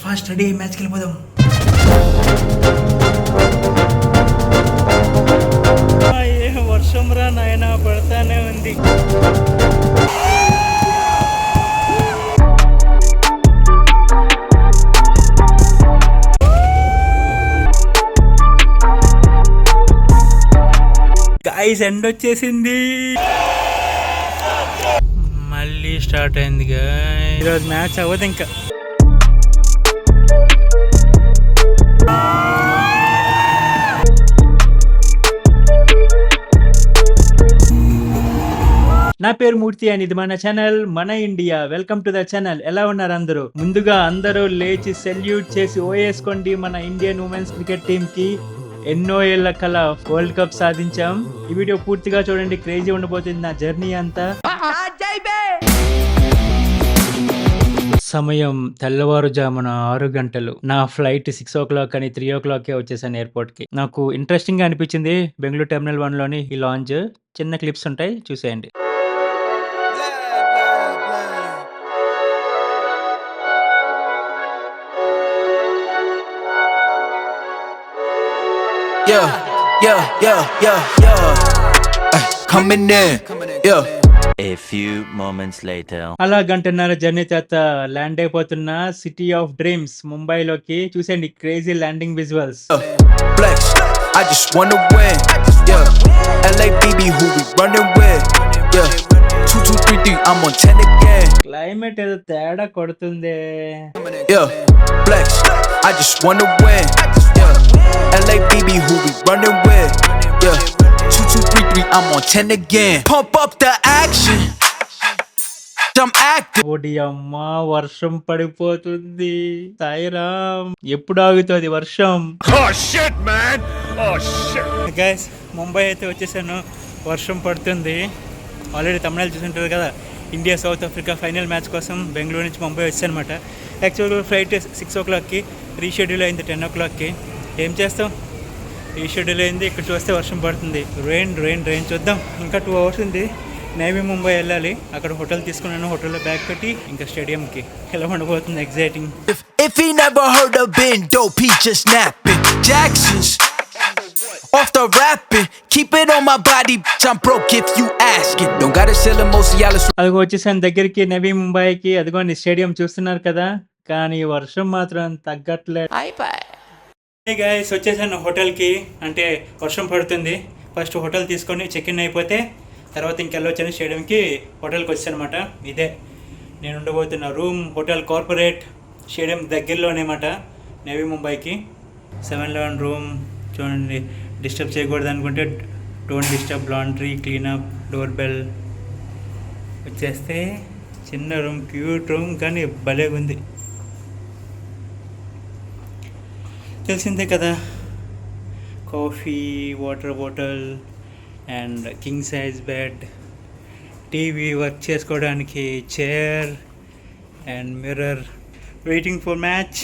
Fast ready మ్యాచ్కి వెళ్ళిపోదాం. వర్షం రా నాయన పడతానే ఉంది. గైస్ ఎండ్ వచ్చేసింది, మళ్ళీ స్టార్ట్ అయింది. ఈరోజు మ్యాచ్ అవ్వదు ఇంకా. నా పేరు మూర్తి అండ్ ఇది మన ఛానల్ మన India. Welcome to the channel. ఎలా ఉన్నారు అందరూ? ముందుగా అందరూ లేచి సెల్యూట్ చేసి ఓయేసుకోండి. మన ఇండియన్ ఉమెన్స్ క్రికెట్ టీమ్ కి ఎన్నో ఏళ్ల కల వరల్డ్ కప్ సాధించాం. ఈ వీడియో పూర్తిగా చూడండి, క్రేజీ ఉండబోతుంది నా జర్నీ అంతా. సమయం తెల్లవారుజామున 6 గంటలు. నా ఫ్లైట్ 6 o'clock అని 3 o'clock వచ్చేసాను ఎయిర్పోర్ట్ కి. నాకు ఇంట్రెస్టింగ్ గా అనిపించింది బెంగళూరు టెర్మినల్ 1 లోని ఈ లాంచ్. చిన్న క్లిప్స్ ఉంటాయి, చూసేయండి. Coming in. A few moments later. అలా గంటన్నర జర్నీ తర్వాత ల్యాండ్ అయిపోతున్న సిటీ ఆఫ్ డ్రీమ్స్ ముంబైలోకి. చూసేయండి crazy landing visuals. Flex, I just wanna win. LA BB, who we running with? 2 2 3 3, I'm on 10 again. Climate ఏదో తేడా కొడుతుంది. Flex, I just wanna win. LA BB, who we running with? 2 2 3 3, I'm on 10 again. Pump up the action. I'm active. ఓడి అమ్మా, వర్షం పడిపోతుంది. సాయిరామ్, ఎప్పుడు ఆగుతుంది వర్షం? Oh shit, man! Oh shit! Guys, Mumbai అయితే వచ్చేసాను. వర్షం పడుతుంది. ఆల్రెడీ తమిళనాడు చూసుంటారు కదా, India south Africa final match కోసం బెంగళూరు నుంచి ముంబై వచ్చానమాట. యాక్చువల్గా ఫ్లైట్ 6 o'clockకి, రీషెడ్యూల్ అయింది 10 o'clockకి. ఏం చేస్తాం, రీషెడ్యూల్ అయింది. ఇక్కడ చూస్తే వర్షం పడుతుంది. Rain rain rain. చూద్దాం, ఇంకా 2 hours ఉంది. నేవీ ముంబై వెళ్ళాలి. అక్కడ హోటల్ తీసుకున్నాను, హోటల్లో బ్యాగ్ పెట్టి ఇంకా స్టేడియంకి. ఎలా ఉండబోతుంది, exciting. If he never heard of been dope, he just napping. Jackson's off the rapping, keep it on my body, I'm broke if you ask it. Don't gotta sell emotions. అదిగో వచ్చేసాను దగ్గరికి, నవీ ముంబైకి. అదిగోండి stadium చూస్తున్నారు కదా, కానీ వర్షం మాత్రం తగ్గట్లేదు. గైస్, వచ్చేసాను హోటల్కి. అంటే వర్షం పడుతుంది. ఫస్ట్ హోటల్ తీసుకొని చెక్ ఇన్ అయిపోతే తర్వాత ఇంకెళ్ళొచ్చాను స్టేడియంకి. హోటల్కి వచ్చాను అనమాట. ఇదే నేను ఉండబోతున్న రూమ్. హోటల్ కార్పొరేట్ స్టేడియం దగ్గరలోనే అన్నమాట, నేవీ ముంబైకి. 711 రూమ్. చూడండి, డిస్టర్బ్ చేయకూడదు అనుకుంటే don't disturb, laundry, cleanup, door bell. వచ్చేస్తే చిన్న రూమ్, క్యూట్ రూమ్, కానీ భలే ఉంది. తెలిసిందే కదా, coffee, water bottle and king size bed, TV, work చేసుకోవడానికి chair and mirror, waiting for match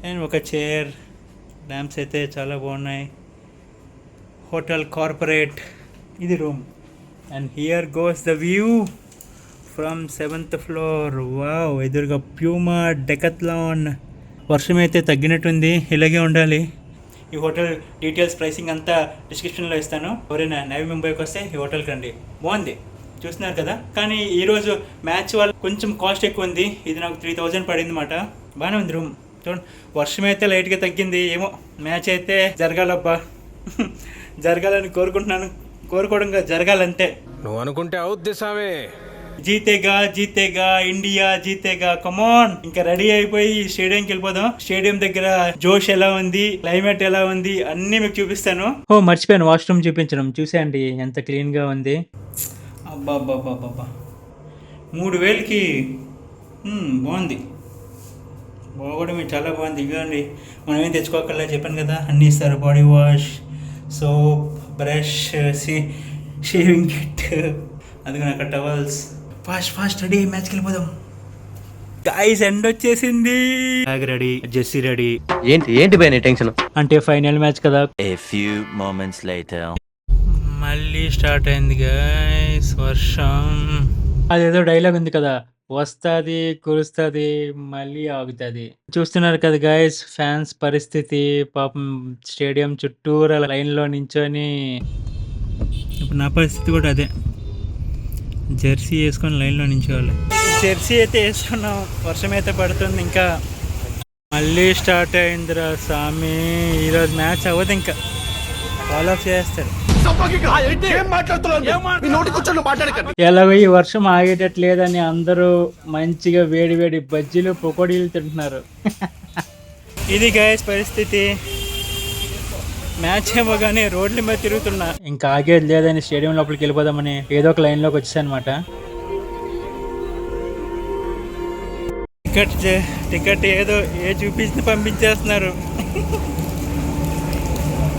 and ఒక చైర్. ల్యాంప్స్ అయితే చాలా బాగున్నాయి. హోటల్ కార్పొరేట్, ఇది room. And here goes the view from 7th floor. Wow, ఎదురుగా ప్యూమా, డెకత్లాన్. వర్షం అయితే తగ్గినట్టుంది, ఇలాగే ఉండాలి. ఈ హోటల్ డీటెయిల్స్, ప్రైసింగ్ అంతా డిస్క్రిప్షన్లో ఇస్తాను. ఎవరైనా నవీ ముంబైకి వస్తే ఈ హోటల్కి రండి. బాగుంది, చూస్తున్నారు కదా. కానీ ఈరోజు మ్యాచ్ వల్ల కొంచెం కాస్ట్ ఎక్కువ ఉంది. ఇది నాకు 3000 పడింది అన్నమాట. బాగానే ఉంది రూమ్. చూడండి, వర్షం అయితే లైట్గా తగ్గింది. ఏమో మ్యాచ్ అయితే జరగాలబ్బా. జరగాలని కోరుకుంటున్నాను. కోరుకోవడంగా జరగాలంతే. నువ్వు అనుకుంటే అవుద్ది సామే. జీతేగా జీతేగా ఇండియా జీతేగా, కమాన్. ఇంకా రెడీ అయిపోయి స్టేడియంకి వెళ్ళిపోదాం. స్టేడియం దగ్గర జోష్ ఎలా ఉంది, క్లైమేట్ ఎలా ఉంది, అన్నీ మీకు చూపిస్తాను. ఓ మర్చిపోయాను, వాష్రూమ్ చూపించడం. చూసేయండి ఎంత క్లీన్ గా ఉంది. అబ్బా అబ్బా అబ్బా అబ్బా, 3000కి బాగుంది. బాగోవడం చాలా బాగుంది. ఇవ్వండి, మనం ఏం తెచ్చుకోకల్లా, చెప్పాను కదా, అన్నీ ఇస్తారు. Body wash, soap, brush, shaving kit, అందుకని అక్కడ టవల్స్. ఫాస్ట్ రెడీ మ్యాచ్కి వెళ్ళిపోదాం. గైస్, ఎండ్ వచ్చేసింది. Bag ready, Jersey ready. ఏంటి భయ టెన్షన్? అంటే ఫైనల్ మ్యాచ్ కదా. A few moments later. మళ్ళీ స్టార్ట్ అయింది గైస్ వర్షం. అదేదో డైలాగ్ ఉంది కదా, వస్తుంది, కురుస్తుంది, మళ్ళీ ఆగుతుంది. చూస్తున్నారు కదా గైస్ ఫ్యాన్స్ పరిస్థితి. పాపం స్టేడియం చుట్టూరా లైన్లో నించొని, ఇప్పుడు నా పరిస్థితి కూడా అదే. జెర్సీ వేసుకొని లైన్లో నించోవాలి. జెర్సీ అయితే వేసుకున్నాం, వర్షం అయితే పడుతుంది. ఇంకా మళ్ళీ స్టార్ట్ అయిందిరా స్వామి. ఈరోజు మ్యాచ్ అవ్వదు, ఇంకా ఫాలో అప్ చేస్తారు. ఎలాగో ఈ వర్షం ఆగేటట్లేదని అందరూ మంచిగా వేడి వేడి బజ్జీలు పకోడీలు తింటున్నారు. ఇది గైస్ పరిస్థితి. మ్యాచ్ ఏమోగానే రోడ్ల మీద తిరుగుతున్నా, ఇంకా ఆగేది లేదని స్టేడియం లోపలికి వెళ్ళిపోదామని ఏదో ఒక లైన్లోకి వచ్చేసానమాట. టికెట్ ఏదో చూపించి పంపించేస్తున్నారు.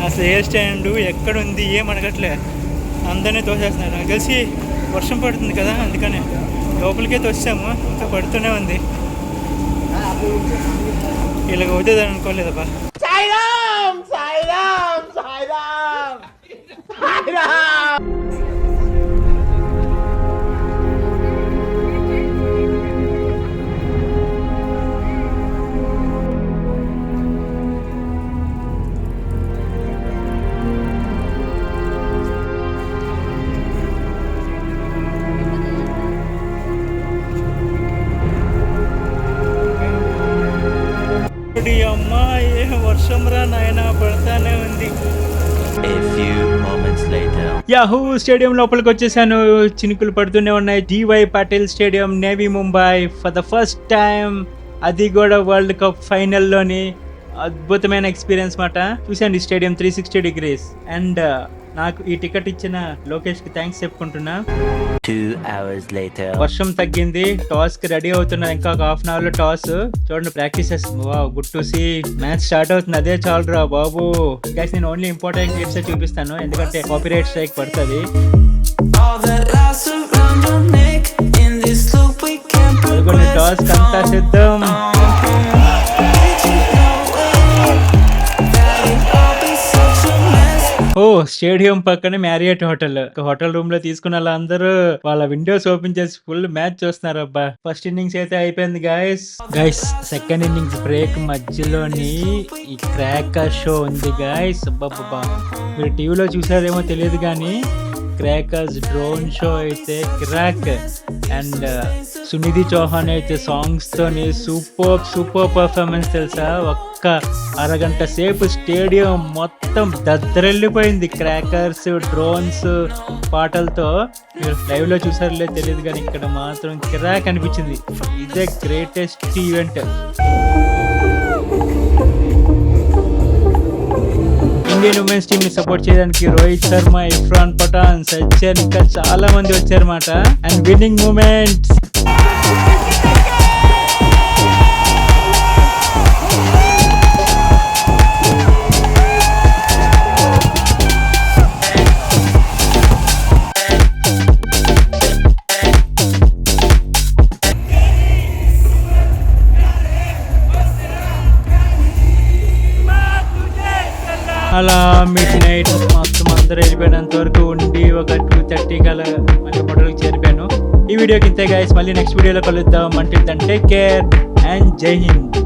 అసలు ఏ స్టాండు ఎక్కడుంది ఏం అడగట్లే, అందరినీ తోసేస్తున్నారు. నాకు తెలిసి వర్షం పడుతుంది కదా, అందుకనే లోపలికే తోసాము. ఇంకా పడుతూనే ఉంది. ఇలాగ అవుతుందని అనుకోలేదబ్బా. అమ్మా ఏ వర్షం రా నాయన, పడతానే ఉంది. యాహూ స్టేడియం లోపలికి వచ్చేసాను. చినుకులు పడుతూనే ఉన్నాయి. DY Patil stadium, navy Mumbai for the first time. అది కూడా వరల్డ్ కప్ ఫైనల్లోని అద్భుతమైన ఎక్స్పీరియన్స్ మాట. చూసాను ఈ స్టేడియం 360 degrees. అండ్ నాకు ఈ టికెట్ ఇచ్చిన లోకేష్ కి థ్యాంక్స్ చెప్పుకుంటున్నా. 2 hours later. వర్షం తగ్గింది, టాస్ కి రెడీ అవుతున్నా. ఇంకా ఒక హాఫ్ అన్ అవర్ లో టాస్. చూడండి practices. Wow, good to see. Match start అవుతుంది. అదే చాలురా బాబు. గైస్ నేను ఓన్లీ ఇంపార్టెంట్ క్లిప్స్ చూపిస్తాను, ఎందుకంటే కాపీరైట్ స్ట్రైక్ పడుతుంది. అదిగోండి టాస్ అంతా సిద్ధం. ఓ స్టేడియం పక్కనే మ్యారియట్ హోటల్ రూమ్ లో తీసుకున్న వాళ్ళందరూ వాళ్ళ విండోస్ ఓపెన్ చేసి ఫుల్ మ్యాచ్ చూస్తున్నారు. అబ్బా ఫస్ట్ ఇన్నింగ్స్ అయితే అయిపోయింది గైస్. సెకండ్ ఇన్నింగ్స్ బ్రేక్ మధ్యలోని ఈ క్రాకర్ షో ఉంది గైస్. అబ్బా మీరు టీవీలో చూసారేమో తెలియదు కానీ క్రాకర్స్ డ్రోన్ షో అయితే క్రాక్. అండ్ సునిధి చౌహాన్ అయితే సాంగ్స్ తోని సూపర్ పర్ఫార్మెన్స్ తెలుసా. ఒక్క అరగంట సేపు స్టేడియం మొత్తం దద్దరెళ్ళిపోయింది క్రాకర్స్, డ్రోన్స్, పాటలతో. మీరు లైవ్ లో చూసారులే తెలియదు కానీ ఇక్కడ మాత్రం క్రాక్ అనిపించింది. ఇదే greatest event. Indian women's team ని సపోర్ట్ చేయడానికి రోహిత్ శర్మ, ఇర్ఫాన్ పఠాన్, సచిన్ ఇంకా చాలా మంది వచ్చారన్నమాట. And winning moments. అలా మిడ్ నైట్ మొత్తం అందరూ వెళ్ళిపోయినంత వరకు ఉండి ఒక 2:30 కల్లా మళ్ళీ హోటల్కి చేరిపోయాను. ఈ వీడియోకి ఇంతే గైస్. మళ్ళీ నెక్స్ట్ వీడియోలో కలుద్దాం. అంటే టేక్ కేర్ అండ్ జై హింద్.